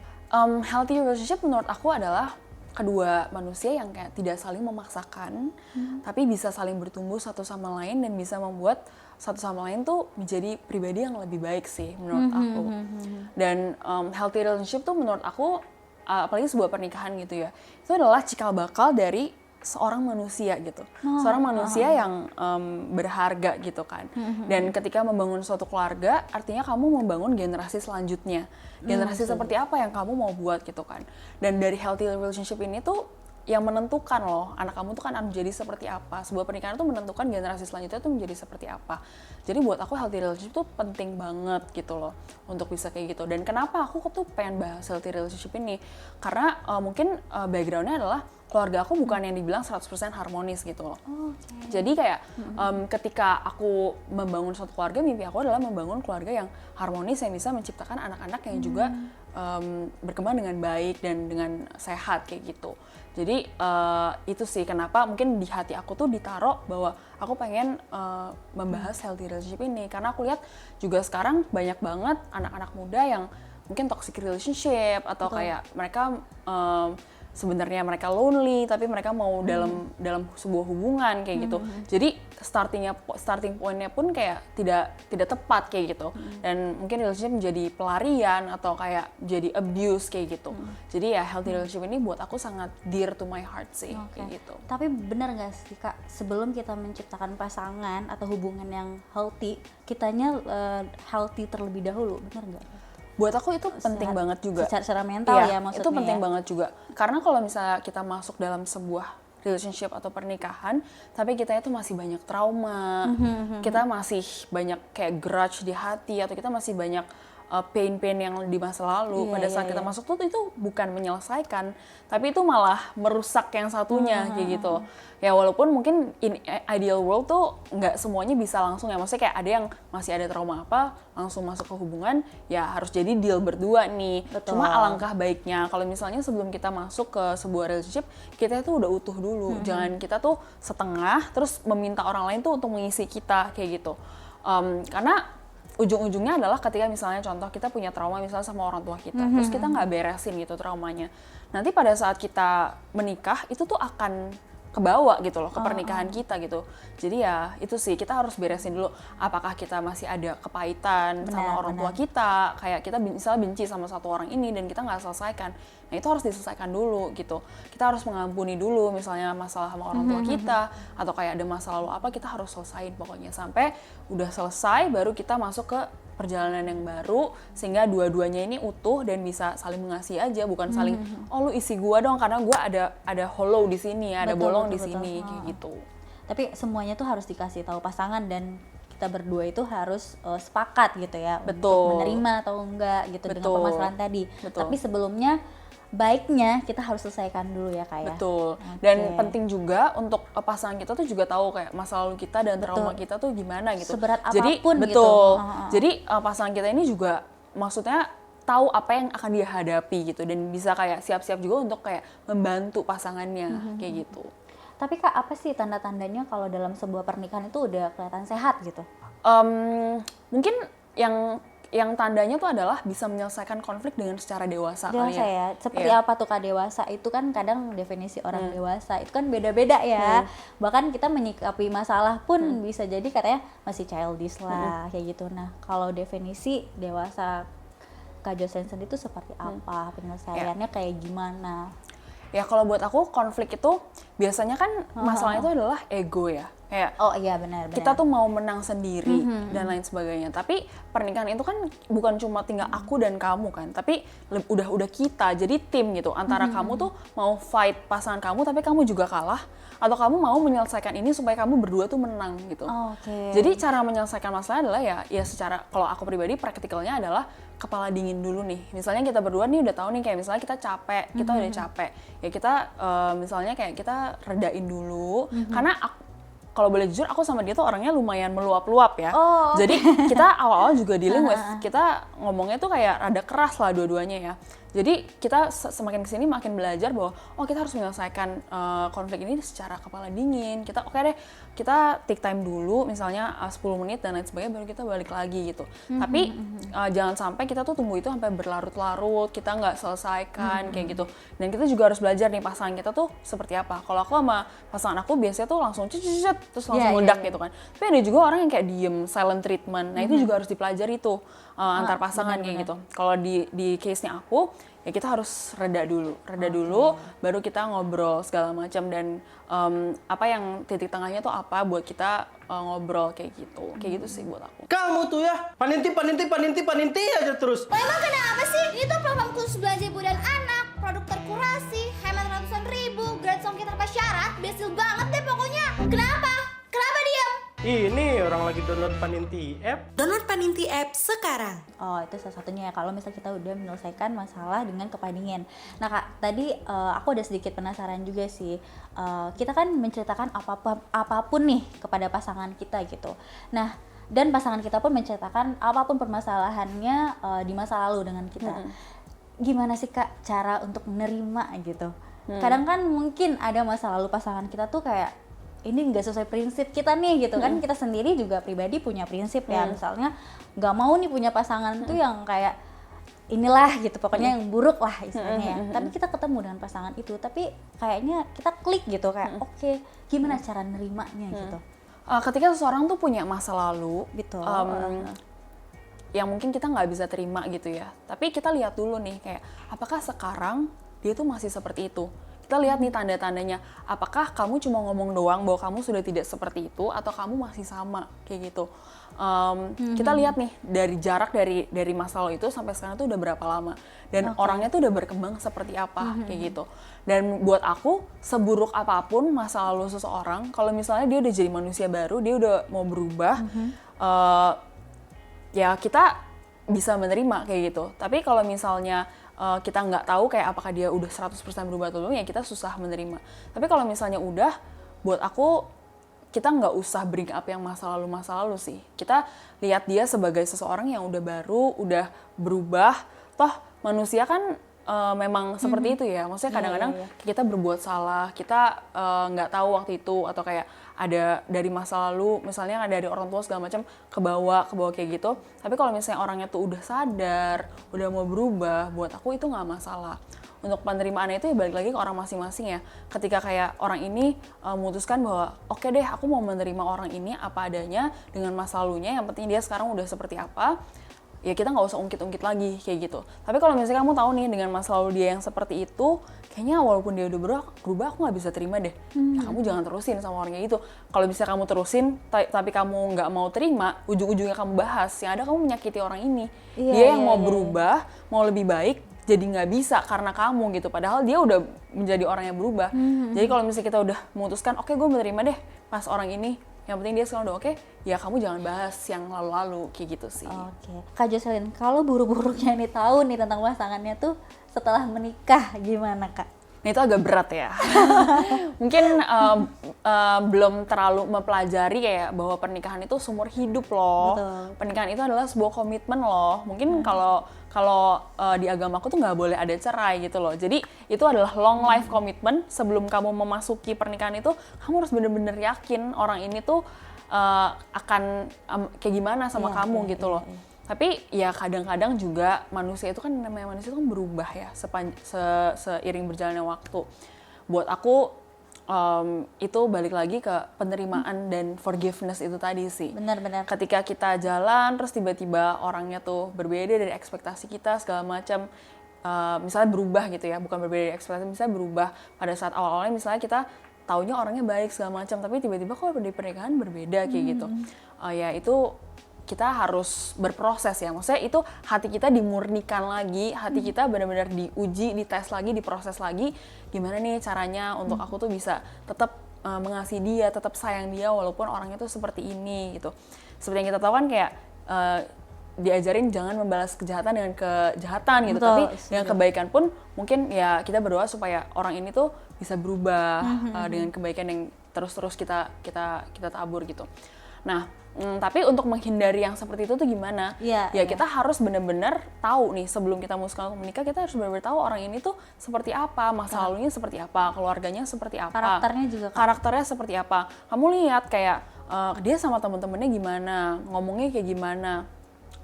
Healthy relationship menurut aku adalah kedua manusia yang kayak tidak saling memaksakan, tapi bisa saling bertumbuh satu sama lain dan bisa membuat satu sama lain tuh menjadi pribadi yang lebih baik sih menurut aku. Dan healthy relationship tuh menurut aku, apalagi sebuah pernikahan gitu ya, itu adalah cikal bakal dari seorang manusia gitu, seorang manusia yang berharga gitu kan. Dan ketika membangun suatu keluarga, artinya kamu membangun generasi selanjutnya, generasi seperti apa yang kamu mau buat gitu kan. Dan dari healthy relationship ini tuh yang menentukan loh, anak kamu tuh kan menjadi seperti apa. Sebuah pernikahan tuh menentukan generasi selanjutnya tuh menjadi seperti apa. Jadi buat aku healthy relationship tuh penting banget gitu loh untuk bisa kayak gitu. Dan kenapa aku tuh pengen bahas healthy relationship ini? Karena mungkin backgroundnya adalah keluarga aku bukan yang dibilang 100% harmonis gitu loh. Jadi kayak ketika aku membangun suatu keluarga, mimpi aku adalah membangun keluarga yang harmonis, yang bisa menciptakan anak-anak yang juga berkembang dengan baik dan dengan sehat kayak gitu. Jadi itu sih kenapa mungkin di hati aku tuh ditaruh bahwa aku pengen membahas healthy relationship ini, karena aku lihat juga sekarang banyak banget anak-anak muda yang mungkin toxic relationship atau kayak mereka sebenarnya mereka lonely tapi mereka mau dalam sebuah hubungan kayak gitu. Jadi starting pointnya pun kayak tidak tepat kayak gitu. Dan mungkin relationship menjadi pelarian atau kayak jadi abuse kayak gitu. Jadi ya healthy relationship ini buat aku sangat dear to my heart sih kayak gitu. Tapi benar nggak sih Kak, sebelum kita menciptakan pasangan atau hubungan yang healthy, kitanya healthy terlebih dahulu, benar nggak? Buat aku itu penting banget juga. Secara mental ya maksudnya. Itu penting banget juga. Karena kalau misalnya kita masuk dalam sebuah relationship atau pernikahan, tapi kita itu masih banyak trauma, kita masih banyak kayak grudge di hati, atau kita masih banyak pain-pain yang di masa lalu. Pada saat kita masuk tuh itu bukan menyelesaikan, tapi itu malah merusak yang satunya kayak gitu. Ya walaupun mungkin in ideal world tuh nggak semuanya bisa langsung ya, maksudnya kayak ada yang masih ada trauma apa langsung masuk ke hubungan, ya harus jadi deal berdua nih. Betul. Cuma alangkah baiknya kalau misalnya sebelum kita masuk ke sebuah relationship, kita itu udah utuh dulu. Jangan kita tuh setengah terus meminta orang lain tuh untuk mengisi kita kayak gitu. Karena ujung-ujungnya adalah ketika misalnya contoh kita punya trauma misalnya sama orang tua kita, terus kita nggak beresin gitu traumanya. Nanti pada saat kita menikah itu tuh akan kebawa gitu loh ke pernikahan kita gitu. Jadi ya itu sih kita harus beresin dulu apakah kita masih ada kepahitan sama orang tua kita, kayak kita misalnya benci sama satu orang ini dan kita nggak selesaikan. Nah itu harus diselesaikan dulu gitu. Kita harus mengampuni dulu misalnya masalah sama orang tua kita atau kayak ada masalah lalu apa, kita harus selesain pokoknya sampai udah selesai baru kita masuk ke perjalanan yang baru sehingga dua-duanya ini utuh dan bisa saling mengasihi aja, bukan saling oh lu isi gua dong karena gua ada hollow di sini, ada bolong di sini kayak gitu. Tapi semuanya tuh harus dikasih tahu pasangan dan kita berdua itu harus sepakat gitu ya. Betul. Untuk menerima atau enggak gitu dengan permasalahan tadi. Betul. Tapi sebelumnya baiknya kita harus selesaikan dulu ya Kak ya. Betul. Dan penting juga untuk pasangan kita tuh juga tahu kayak masa lalu kita dan trauma kita tuh gimana gitu. Seberat jadi, apapun betul. gitu. Jadi pasangan kita ini juga maksudnya tahu apa yang akan dia hadapi gitu dan bisa kayak siap-siap juga untuk kayak membantu pasangannya kayak gitu. Tapi Kak, apa sih tanda-tandanya kalau dalam sebuah pernikahan itu udah kelihatan sehat gitu? Mungkin yang tandanya tuh adalah bisa menyelesaikan konflik dengan secara dewasa kali Dewasa ya? Seperti apa tuh Kak dewasa? Itu kan kadang definisi orang dewasa itu kan beda-beda ya. Bahkan kita menyikapi masalah pun bisa jadi katanya masih childish lah kayak gitu. Nah kalau definisi dewasa Kak Jocelyn itu seperti apa? Penyelesaiannya kayak gimana? Ya kalau buat aku konflik itu biasanya kan masalahnya itu adalah ego ya. Kayak oh iya benar. Kita tuh mau menang sendiri dan lain sebagainya. Tapi pernikahan itu kan bukan cuma tinggal aku dan kamu kan, tapi udah kita jadi tim gitu. Antara kamu tuh mau fight pasangan kamu tapi kamu juga kalah, atau kamu mau menyelesaikan ini supaya kamu berdua tuh menang gitu. Jadi cara menyelesaikan masalah adalah ya secara kalau aku pribadi praktikalnya adalah kepala dingin dulu nih. Misalnya kita berdua nih udah tahu nih kayak misalnya kita capek, kita udah capek. Ya kita misalnya kayak kita redain dulu karena kalau boleh jujur aku sama dia tuh orangnya lumayan meluap-luap ya. Jadi kita awal-awal juga dealing with, kita ngomongnya tuh kayak rada keras lah dua-duanya ya. Jadi kita semakin kesini makin belajar bahwa kita harus menyelesaikan konflik ini secara kepala dingin. Kita deh, kita take time dulu misalnya 10 menit dan lain sebagainya baru kita balik lagi gitu. Tapi jangan sampai kita tuh tunggu itu sampai berlarut-larut, kita nggak selesaikan kayak gitu. Dan kita juga harus belajar nih pasangan kita tuh seperti apa. Kalau aku sama pasangan aku biasanya tuh langsung cet terus langsung meledak gitu kan. Tapi ada juga orang yang kayak diem, silent treatment. Nah itu juga harus dipelajari tuh antar pasangan kayak gitu. Kalau di case-nya aku ya kita harus reda dulu baru kita ngobrol segala macam dan apa yang titik tengahnya tuh apa buat kita ngobrol kayak gitu sih buat aku. Kamu tuh ya paninti aja terus. Emang kenapa sih? Itu program khusus belanja ibu dan anak, produk terkurasi, hemat ratusan ribu, grade songket tanpa syarat, berhasil banget deh pokoknya. Kenapa diam? Ini orang lagi download Paninti app. Download Paninti app sekarang. Oh itu salah satunya ya kalau misalnya kita udah menyelesaikan masalah dengan kepala dingin. Nah Kak, tadi aku udah sedikit penasaran juga sih. Kita kan menceritakan apapun nih kepada pasangan kita gitu. Nah dan pasangan kita pun menceritakan apapun permasalahannya di masa lalu dengan kita. gimana sih Kak cara untuk menerima gitu? Kadang kan mungkin ada masa lalu pasangan kita tuh kayak ini nggak sesuai prinsip kita nih gitu kan, kita sendiri juga pribadi punya prinsip ya, misalnya nggak mau nih punya pasangan tuh yang kayak inilah gitu, pokoknya yang buruk lah istilahnya ya. Tapi kita ketemu dengan pasangan itu, tapi kayaknya kita klik gitu kayak oke, gimana cara nerimanya gitu. Ketika seseorang tuh punya masa lalu, Gitu. yang mungkin kita nggak bisa terima gitu ya. Tapi kita lihat dulu nih kayak apakah sekarang dia tuh masih seperti itu. Kita lihat nih tanda-tandanya. Apakah kamu cuma ngomong doang bahwa kamu sudah tidak seperti itu atau kamu masih sama kayak gitu. Kita lihat nih dari jarak dari masa lalu itu sampai sekarang tuh udah berapa lama dan orangnya tuh udah berkembang seperti apa kayak gitu. Dan buat aku seburuk apapun masa lalu seseorang, kalau misalnya dia udah jadi manusia baru, dia udah mau berubah, ya kita bisa menerima kayak gitu. Tapi kalau misalnya kita nggak tahu kayak apakah dia udah 100% berubah atau belum, ya kita susah menerima. Tapi kalau misalnya udah, buat aku kita nggak usah bring up yang masa lalu sih. Kita lihat dia sebagai seseorang yang udah baru, udah berubah. Toh manusia kan memang seperti itu ya. Maksudnya kadang-kadang kita berbuat salah, kita nggak tahu waktu itu, atau kayak ada dari masa lalu, misalnya ada dari orang tua segala macam ke bawah kayak gitu. Tapi kalau misalnya orangnya tuh udah sadar, udah mau berubah, buat aku itu nggak masalah. Untuk penerimaannya itu ya balik lagi ke orang masing-masing ya. Ketika kayak orang ini memutuskan bahwa oke deh, aku mau menerima orang ini apa adanya dengan masa lalunya, yang penting dia sekarang udah seperti apa, ya kita nggak usah ungkit-ungkit lagi kayak gitu. Tapi kalau misalnya kamu tahu nih dengan masa lalu dia yang seperti itu, kayaknya walaupun dia udah berubah aku nggak bisa terima deh. Ya kamu jangan terusin sama orangnya itu. Kalau bisa kamu terusin, tapi kamu nggak mau terima, ujung-ujungnya kamu bahas, yang ada kamu menyakiti orang ini. Dia yang mau berubah, mau lebih baik, jadi nggak bisa karena kamu gitu. Padahal dia udah menjadi orang yang berubah. Jadi kalau misalnya kita udah memutuskan, oke gue menerima deh pas orang ini, yang penting dia sekarang udah oke, ya kamu jangan bahas yang lalu-lalu kayak gitu sih. Oke. Kak Jocelyn, kalau buruk-buruknya nih tahu nih tentang pasangannya tuh setelah menikah gimana Kak? Nah itu agak berat ya. Mungkin belum terlalu mempelajari kayak bahwa pernikahan itu seumur hidup loh. Betul. Pernikahan itu adalah sebuah komitmen loh. Mungkin kalau di agamaku tuh nggak boleh ada cerai gitu loh. Jadi itu adalah long life commitment. Sebelum kamu memasuki pernikahan itu, kamu harus bener-bener yakin orang ini tuh akan kayak gimana sama kamu gitu loh. Tapi ya kadang-kadang juga manusia itu kan, namanya manusia itu kan berubah ya seiring berjalannya waktu. Buat aku itu balik lagi ke penerimaan dan forgiveness itu tadi sih. Benar-benar. Ketika kita jalan terus tiba-tiba orangnya tuh berbeda dari ekspektasi kita segala macam, misalnya berubah gitu ya, bukan berbeda dari ekspektasi, misalnya berubah pada saat awal-awalnya, misalnya kita taunya orangnya baik segala macam, tapi tiba-tiba kok di pernikahan berbeda kayak gitu. Ya itu kita harus berproses ya, maksudnya itu hati kita dimurnikan lagi, hati kita benar-benar diuji, dites lagi, diproses lagi, gimana nih caranya untuk aku tuh bisa tetap mengasihi dia, tetap sayang dia walaupun orangnya tuh seperti ini gitu. Seperti yang kita tahu kan kayak diajarin jangan membalas kejahatan dengan kejahatan gitu. Betul, Tapi dengan kebaikan pun mungkin ya kita berdoa supaya orang ini tuh bisa berubah dengan kebaikan yang terus-terus kita tabur gitu. Nah, tapi untuk menghindari yang seperti itu tuh gimana? Ya kita harus benar-benar tahu nih sebelum kita menikah, kita harus benar-benar tahu orang ini tuh seperti apa, masa lalunya seperti apa, keluarganya seperti apa, Karakternya juga. karakternya seperti apa. Kamu lihat kayak dia sama temen-temennya gimana, ngomongnya kayak gimana,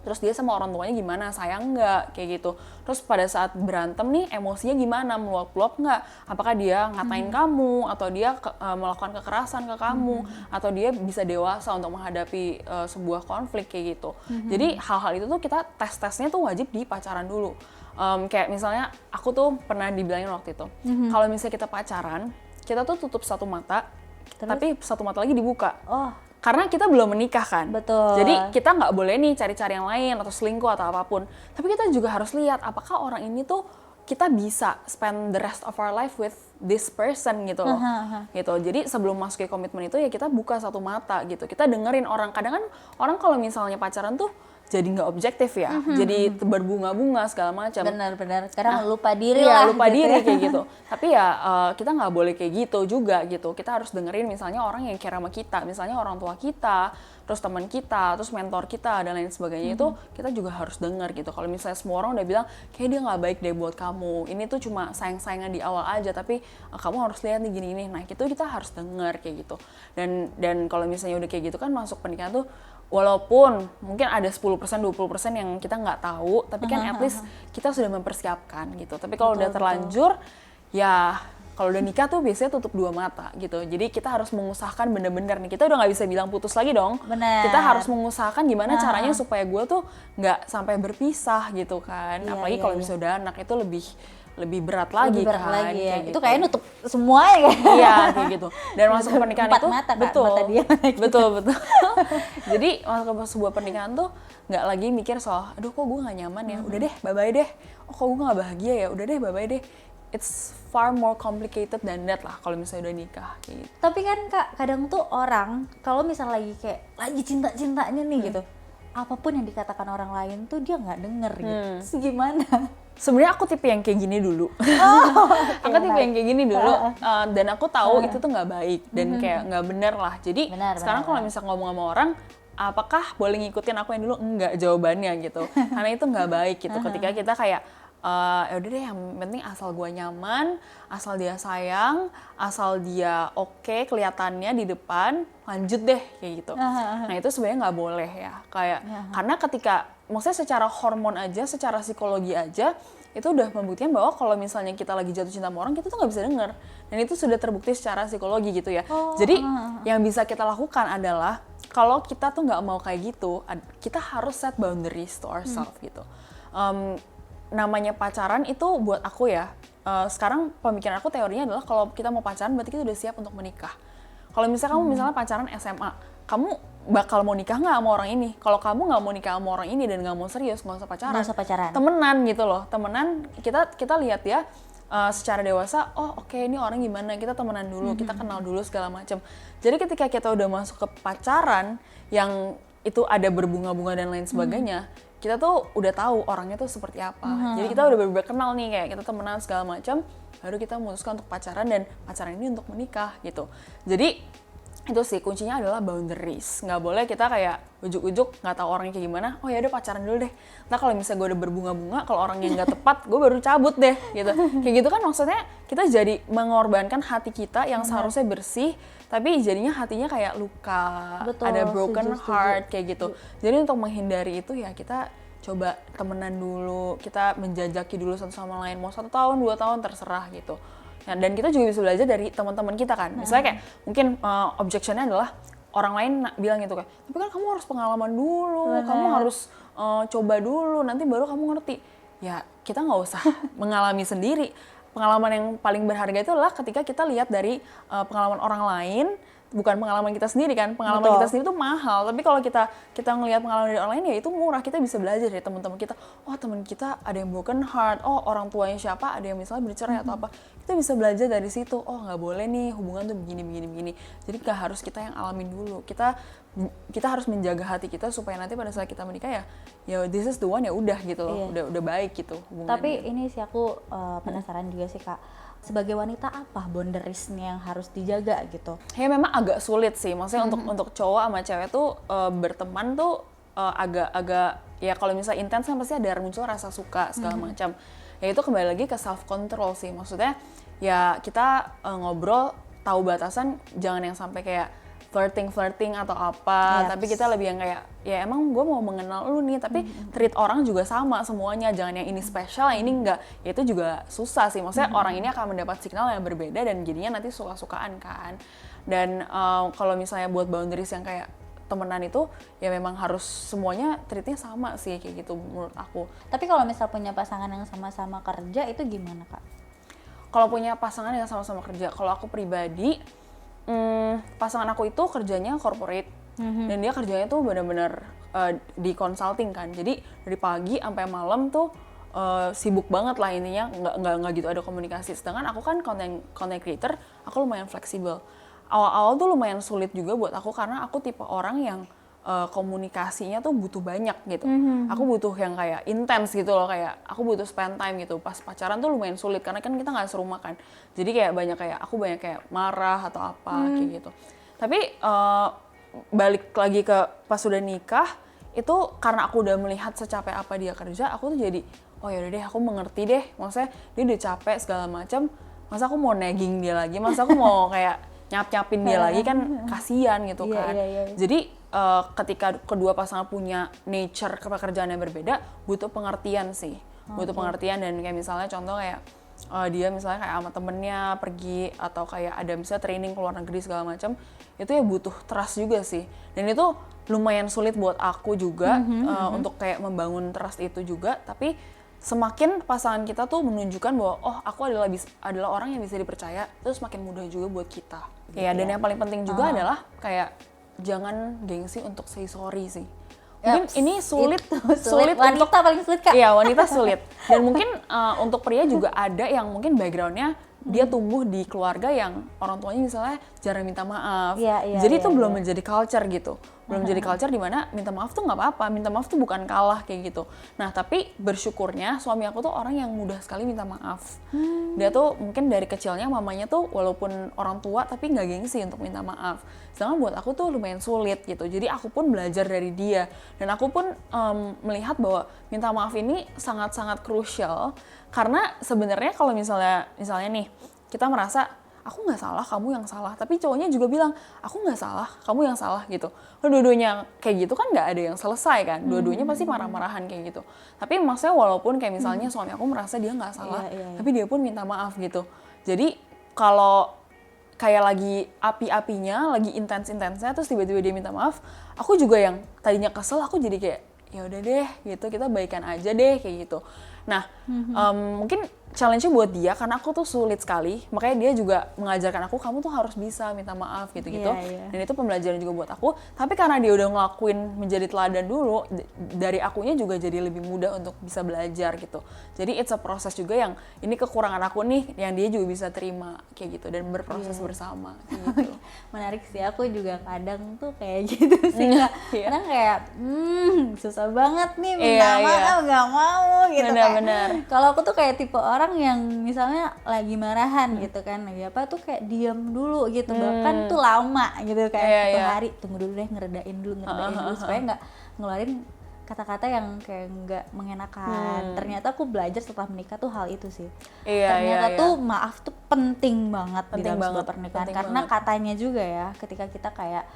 terus dia sama orang tuanya gimana, sayang nggak, kayak gitu. Terus pada saat berantem nih, emosinya gimana, meluap-luap nggak, apakah dia ngatain kamu, atau dia melakukan kekerasan ke kamu, atau dia bisa dewasa untuk menghadapi sebuah konflik kayak gitu. Jadi hal-hal itu tuh kita tes-tesnya tuh wajib di pacaran dulu. Kayak misalnya aku tuh pernah dibilangin waktu itu, kalau misalnya kita pacaran, kita tuh tutup satu mata, tapi satu mata lagi dibuka. Karena kita belum menikah kan. Betul. Jadi kita nggak boleh nih cari-cari yang lain atau selingkuh atau apapun. Tapi kita juga harus lihat apakah orang ini tuh kita bisa spend the rest of our life with this person gitu loh. Gitu. Jadi sebelum masuk ke komitmen itu ya kita buka satu mata gitu. Kita dengerin orang. Kadang kan orang kalau misalnya pacaran tuh jadi nggak objektif ya, jadi berbunga-bunga segala macam. Benar-benar. Kadang lupa diri Iya, lah. lupa gitu diri ya. kayak gitu. Tapi ya kita nggak boleh kayak gitu juga gitu. Kita harus dengerin misalnya orang yang care sama kita, misalnya orang tua kita, terus teman kita, terus mentor kita dan lain sebagainya itu kita juga harus denger gitu. Kalau misalnya semua orang udah bilang kayak dia nggak baik deh buat kamu, ini tuh cuma sayang-sayangan di awal aja, tapi kamu harus lihat nih gini-gini. Nah itu kita harus denger kayak gitu. Dan kalau misalnya udah kayak gitu kan masuk pernikahan tuh walaupun mungkin ada 10%, 20% yang kita nggak tahu, tapi kan at least kita sudah mempersiapkan gitu. Tapi kalau udah terlanjur, ya kalau udah nikah tuh biasanya tutup dua mata gitu. Jadi kita harus mengusahakan bener-bener nih, kita udah nggak bisa bilang putus lagi dong. Bener. Kita harus mengusahakan gimana caranya supaya gue tuh nggak sampai berpisah gitu kan. Iya, Apalagi iya, kalau iya. misalnya udah anak itu lebih berat lagi Lebih berat kan. lagi ya. kayak Itu gitu. kayak nutup semuanya kan. Iya kayak gitu. Dan masuk ke pernikahan Empat itu mata, Kak, betul, mata dia. betul. Jadi masuk ke sebuah pernikahan tuh nggak lagi mikir soal, aduh kok gue nggak nyaman ya, udah deh bye bye deh. Oh kok gue nggak bahagia ya, udah deh bye bye deh. It's far more complicated than that lah kalau misalnya udah nikah kayak gitu. Tapi kan Kak, kadang tuh orang kalau misalnya lagi kayak lagi cinta-cintanya nih gitu, apapun yang dikatakan orang lain tuh dia nggak denger gitu. Terus gimana? Sebenarnya aku tipe yang kayak gini dulu. Aku tipe yang kayak gini dulu. Dan aku tahu itu tuh nggak baik dan kayak nggak bener lah. Jadi Benar, sekarang benar, kalau misalnya ngomong sama orang, apakah boleh ngikutin aku yang dulu? Enggak jawabannya gitu. Karena itu nggak baik gitu. Ketika kita kayak ya udah deh, yang penting asal gua nyaman, asal dia sayang, asal dia oke kelihatannya di depan, lanjut deh kayak gitu. Nah itu sebenarnya nggak boleh ya, kayak karena ketika maksudnya secara hormon aja, secara psikologi aja itu udah membuktikan bahwa kalau misalnya kita lagi jatuh cinta sama orang, kita tuh nggak bisa denger, dan itu sudah terbukti secara psikologi gitu ya. Jadi yang bisa kita lakukan adalah kalau kita tuh nggak mau kayak gitu, kita harus set boundaries to ourselves gitu. Namanya pacaran itu buat aku ya, sekarang pemikiran aku teorinya adalah kalau kita mau pacaran berarti kita udah siap untuk menikah. Kalau misalnya kamu misalnya pacaran SMA, kamu bakal mau nikah nggak sama orang ini? Kalau kamu nggak mau nikah sama orang ini dan nggak mau serius, nggak usah pacaran. Nggak usah pacaran. Temenan gitu loh, temenan kita lihat ya secara dewasa. Oh oke, ini orang gimana? Kita temenan dulu, kita kenal dulu segala macam. Jadi ketika kita udah masuk ke pacaran yang itu ada berbunga-bunga dan lain sebagainya, kita tuh udah tahu orangnya tuh seperti apa. Jadi kita udah bener-bener kenal nih, kayak kita temenan segala macam, baru kita memutuskan untuk pacaran dan pacaran ini untuk menikah gitu. Jadi itu sih kuncinya adalah boundaries. Nggak boleh kita kayak ujuk-ujuk nggak tahu orangnya kayak gimana. Oh ya udah pacaran dulu deh. Nah kalau misalnya gue udah berbunga-bunga, kalau orangnya nggak tepat, gue baru cabut deh gitu. Kayak gitu kan maksudnya kita jadi mengorbankan hati kita yang seharusnya bersih, tapi jadinya hatinya kayak luka, Betul, ada broken setuju. heart kayak gitu. Jadi untuk menghindari itu ya kita coba temenan dulu, kita menjajaki dulu satu sama lain, mau 1 tahun, 2 tahun terserah gitu. Nah, dan kita juga bisa belajar dari teman-teman kita kan. Misalnya kayak mungkin objection-nya adalah orang lain bilang gitu kayak, tapi kan kamu harus pengalaman dulu, kamu harus coba dulu, nanti baru kamu ngerti. Ya kita nggak usah mengalami sendiri. Pengalaman yang paling berharga itu adalah ketika kita lihat dari pengalaman orang lain, bukan pengalaman kita sendiri kan. Pengalaman Betul. kita sendiri itu mahal, tapi kalau kita ngelihat pengalaman dari orang lain ya itu murah. Kita bisa belajar dari teman-teman kita. Oh teman kita ada yang broken heart, oh orang tuanya siapa ada yang misalnya bercerai atau apa. Kita bisa belajar dari situ. Oh nggak boleh nih hubungan tuh begini. Jadi nggak harus kita yang alamin dulu. Kita harus menjaga hati kita supaya nanti pada saat kita menikah ya this is the one, ya udah gitu loh. Udah baik gitu hubungannya. Tapi ini sih aku penasaran juga sih Kak. Sebagai wanita apa boundariesnya yang harus dijaga gitu? Ya memang agak sulit sih, maksudnya untuk cowok sama cewek tuh berteman tuh agak ya kalau misalnya intens kan pasti ada muncul rasa suka segala macam. Ya itu kembali lagi ke self control sih, maksudnya ya kita ngobrol tahu batasan, jangan yang sampai kayak flirting atau apa, Yes. tapi kita lebih yang kayak ya emang gue mau mengenal lu nih, tapi treat orang juga sama semuanya, jangan yang ini spesial, yang ini enggak. Ya itu juga susah sih, maksudnya orang ini akan mendapat signal yang berbeda dan jadinya nanti suka-sukaan kan. Dan kalau misalnya buat boundaries yang kayak temenan itu ya memang harus semuanya treatnya sama sih kayak gitu menurut aku. Tapi kalau misal punya pasangan yang sama-sama kerja itu gimana Kak? Kalau punya pasangan yang sama-sama kerja, kalau aku pribadi pasangan aku itu kerjanya corporate dan dia kerjanya tuh benar-benar di consulting kan, jadi dari pagi sampai malam tuh sibuk banget lah intinya, nggak gitu ada komunikasi. Sedangkan aku kan content creator, aku lumayan fleksibel. Awal-awal tuh lumayan sulit juga buat aku karena aku tipe orang yang komunikasinya tuh butuh banyak gitu. Aku butuh yang kayak intens gitu loh, kayak aku butuh spend time gitu. Pas pacaran tuh lumayan sulit karena kan kita nggak serumah kan. Jadi kayak aku banyak kayak marah atau apa kayak gitu. Tapi balik lagi ke pas udah nikah, itu karena aku udah melihat secapek apa dia kerja, aku tuh jadi oh yaudah deh, aku mengerti deh. Maksudnya dia udah capek segala macam, masa aku mau nagging dia lagi, masa aku mau kayak nyap-nyapin dia lagi, kan kasihan gitu kan. Jadi ketika kedua pasangan punya nature pekerjaan yang berbeda, butuh pengertian sih. Butuh pengertian. Dan kayak misalnya contoh kayak dia misalnya kayak sama temennya pergi, atau kayak ada misalnya training ke luar negeri segala macam, itu ya butuh trust juga sih. Dan itu lumayan sulit buat aku juga untuk kayak membangun trust itu juga. Tapi semakin pasangan kita tuh menunjukkan bahwa oh aku adalah orang yang bisa dipercaya, terus makin mudah juga buat kita. Ya, dan yang paling penting juga adalah kayak jangan gengsi untuk say sorry sih. Mungkin ini sulit wanita untuk paling sulit Kak. Iya, wanita sulit. Dan mungkin untuk pria juga ada yang mungkin backgroundnya dia tumbuh di keluarga yang orang tuanya misalnya jarang minta maaf. Jadi itu belum menjadi culture gitu. Belum menjadi culture di mana minta maaf tuh nggak apa-apa. Minta maaf tuh bukan kalah kayak gitu. Nah, tapi bersyukurnya suami aku tuh orang yang mudah sekali minta maaf. Dia tuh mungkin dari kecilnya mamanya tuh walaupun orang tua tapi nggak gengsi untuk minta maaf. Sedangkan buat aku tuh lumayan sulit gitu. Jadi aku pun belajar dari dia. Dan aku pun melihat bahwa minta maaf ini sangat-sangat krusial. Karena sebenarnya kalau misalnya nih kita merasa aku nggak salah, kamu yang salah, tapi cowoknya juga bilang aku nggak salah, kamu yang salah gitu. Dua-duanya kayak gitu kan nggak ada yang selesai kan, dua-duanya pasti marah-marahan kayak gitu. Tapi maksudnya walaupun kayak misalnya suami aku merasa dia nggak salah, tapi dia pun minta maaf gitu. Jadi kalau kayak lagi api-apinya, lagi intens-intensnya, terus tiba-tiba dia minta maaf, aku juga yang tadinya kesel, aku jadi kayak ya udah deh gitu, kita baikan aja deh kayak gitu. Nah, mungkin challenge-nya buat dia karena aku tuh sulit sekali, makanya dia juga mengajarkan aku kamu tuh harus bisa minta maaf gitu-gitu. Dan itu pembelajaran juga buat aku. Tapi karena dia udah ngelakuin menjadi teladan dulu, dari akunya juga jadi lebih mudah untuk bisa belajar gitu. Jadi it's a proses juga yang ini kekurangan aku nih yang dia juga bisa terima kayak gitu dan berproses bersama gitu. Menarik sih, aku juga kadang tuh kayak gitu sih Kak. Kadang kayak susah banget nih minta maaf, nggak mau gitu. Benar. Kalau aku tuh kayak tipe orang yang misalnya lagi marahan gitu kan, lagi apa tuh kayak diam dulu gitu, bahkan tuh lama gitu kayak satu hari tunggu dulu deh, ngeredain dulu supaya nggak ngeluarin kata-kata yang kayak nggak mengenakan. Ternyata aku belajar setelah menikah tuh hal itu sih. Ternyata tuh maaf tuh penting banget di dalam sebuah pernikahan, karena katanya juga ya ketika kita kayak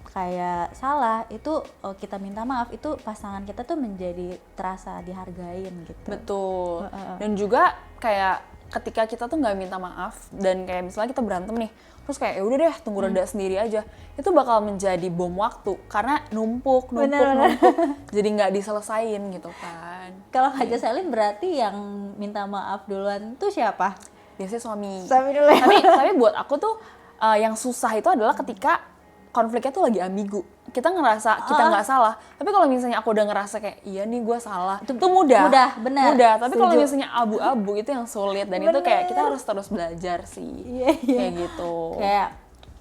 kayak salah itu kita minta maaf, itu pasangan kita tuh menjadi terasa dihargain gitu. Betul. Dan juga kayak ketika kita tuh nggak minta maaf dan kayak misalnya kita berantem nih, terus kayak ya udah deh tunggu reda sendiri aja, itu bakal menjadi bom waktu karena numpuk jadi nggak diselesain gitu kan. Kalau Kak Jocelyn berarti yang minta maaf duluan tuh siapa? Biasanya suami dulu. tapi buat aku tuh yang susah itu adalah ketika konfliknya tuh lagi ambigu. Kita ngerasa kita nggak salah, tapi kalau misalnya aku udah ngerasa kayak iya nih gue salah, itu mudah. Tapi kalau misalnya abu-abu itu yang sulit, dan itu kayak kita harus terus belajar sih. Kayak gitu. Kayak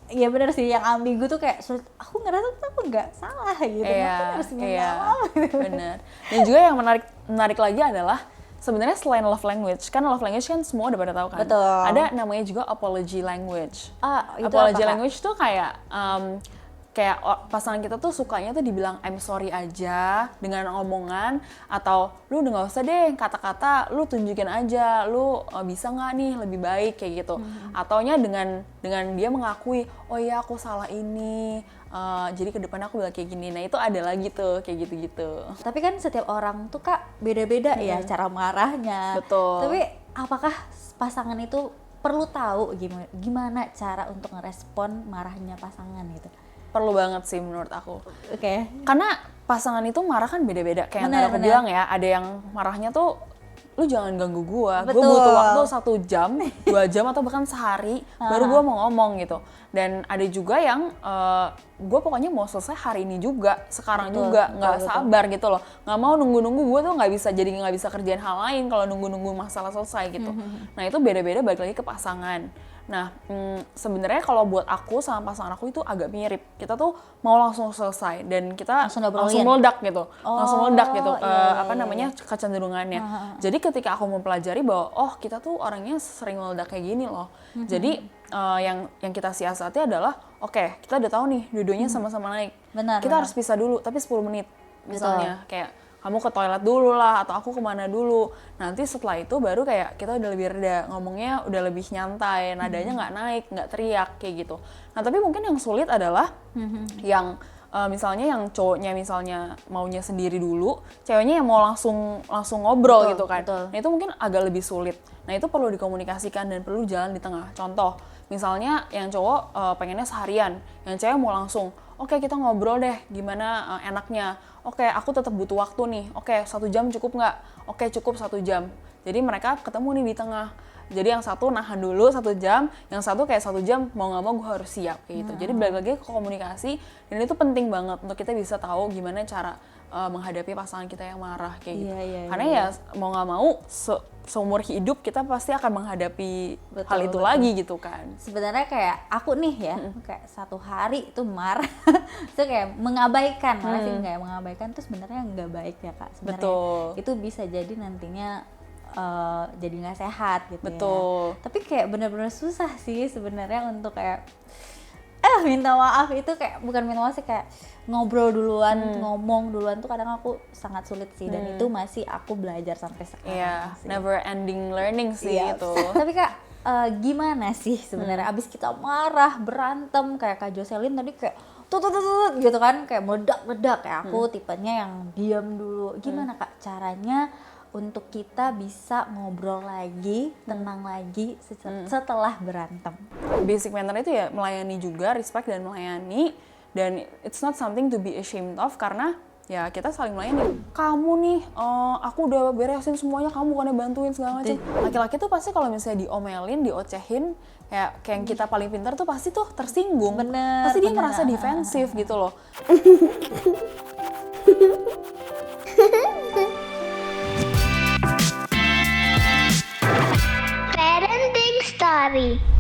iya benar sih, yang ambigu tuh kayak sulit. Aku ngerasa tuh aku nggak salah gitu. Aku harus minta maaf. Benar. Dan juga yang menarik lagi adalah sebenarnya selain love language kan semua udah pada tahu kan. Betul. Ada namanya juga apology language. Itu apology apa, language tuh kayak pasangan kita tuh sukanya tuh dibilang I'm sorry aja dengan omongan, atau lu udah nggak usah deh kata-kata, lu tunjukin aja lu bisa nggak nih lebih baik kayak gitu. Ataunya dengan dia mengakui oh iya aku salah ini, jadi kedepannya aku bilang kayak gini. Nah itu ada lagi tuh kayak gitu-gitu. Tapi kan setiap orang tuh Kak beda-beda ya cara marahnya. Betul. Tapi apakah pasangan itu perlu tahu gimana cara untuk ngerespon marahnya pasangan gitu? Perlu banget sih menurut aku. Oke. Karena pasangan itu marah kan beda-beda. Kayak yang tadi aku bilang ya, ada yang marahnya tuh lu jangan ganggu gua. Gua butuh waktu 1 jam, 2 jam atau bahkan sehari baru gua mau ngomong gitu. Dan ada juga yang gue pokoknya mau selesai hari ini juga, sekarang Betul, juga, nggak betul. sabar gitu loh, nggak mau nunggu-nunggu. Gue tuh nggak bisa kerjain hal lain kalau nunggu-nunggu masalah selesai gitu. Nah itu beda-beda, balik lagi ke pasangan. Nah sebenarnya kalau buat aku sama pasangan aku itu agak mirip, kita tuh mau langsung selesai dan kita Langsung ngobrolin. langsung meledak gitu, langsung meledak gitu, iya, apa iya, namanya, kecenderungannya. Jadi ketika aku mempelajari bahwa oh kita tuh orangnya sering meledak kayak gini loh. Jadi yang kita siasati adalah oke, kita udah tahu nih dua-duanya sama-sama naik. Benar, Kita benar. harus pisah dulu tapi 10 menit misalnya, kayak kamu ke toilet dulu lah atau aku kemana dulu. Nanti setelah itu baru kayak kita udah lebih reda, ngomongnya udah lebih nyantai, nadanya nggak naik, nggak teriak kayak gitu. Nah tapi mungkin yang sulit adalah yang misalnya yang cowoknya misalnya maunya sendiri dulu, ceweknya yang mau langsung ngobrol Betul, gitu kan. betul. Nah itu mungkin agak lebih sulit. Nah itu perlu dikomunikasikan dan perlu jalan di tengah. Contoh, misalnya yang cowok pengennya seharian, yang cewek mau langsung. Oke, kita ngobrol deh, gimana enaknya. Oke, aku tetap butuh waktu nih. Oke, 1 jam cukup nggak? Oke, cukup 1 jam. Jadi mereka ketemu nih di tengah. Jadi yang satu nahan dulu 1 jam, yang satu kayak 1 jam mau nggak mau gue harus siap kayak gitu. Jadi balik lagi ke komunikasi, dan itu penting banget untuk kita bisa tahu gimana cara menghadapi pasangan kita yang marah kayak gitu. Iya, Karena ya mau nggak mau seumur hidup kita pasti akan menghadapi Betul, hal itu betul. lagi gitu kan. Sebenarnya kayak aku nih ya, kayak 1 hari itu marah, itu kayak mengabaikan, malah sih kayak mengabaikan tuh sebenarnya nggak baik ya kak. Sebenarnya Betul. itu bisa jadi nantinya jadi nggak sehat gitu Betul. ya. Tapi kayak bener-bener susah sih sebenarnya untuk kayak minta maaf itu kayak bukan minta maaf sih, kayak ngobrol duluan, ngomong duluan tuh kadang aku sangat sulit sih, dan itu masih aku belajar sampai sekarang Iya, sih. never ending learning sih Iya. itu. Tapi kak, gimana sih sebenarnya abis kita marah, berantem kayak Kak Jocelyn tadi kayak tut gitu kan, kayak meledak-ledak, kayak aku tipenya yang diam dulu. Gimana kak caranya untuk kita bisa ngobrol lagi, tenang lagi setelah berantem? Basic manner itu ya melayani juga, respect dan melayani, dan it's not something to be ashamed of karena ya kita saling melayani. Kamu nih, aku udah beresin semuanya, kamu bukannya bantuin segala macam. Laki-laki tuh pasti kalau misalnya diomelin, diocehin, kayak yang kita paling pintar tuh pasti tuh tersinggung. Bener, Pasti dia bener. merasa defensif gitu loh. Parenting Story.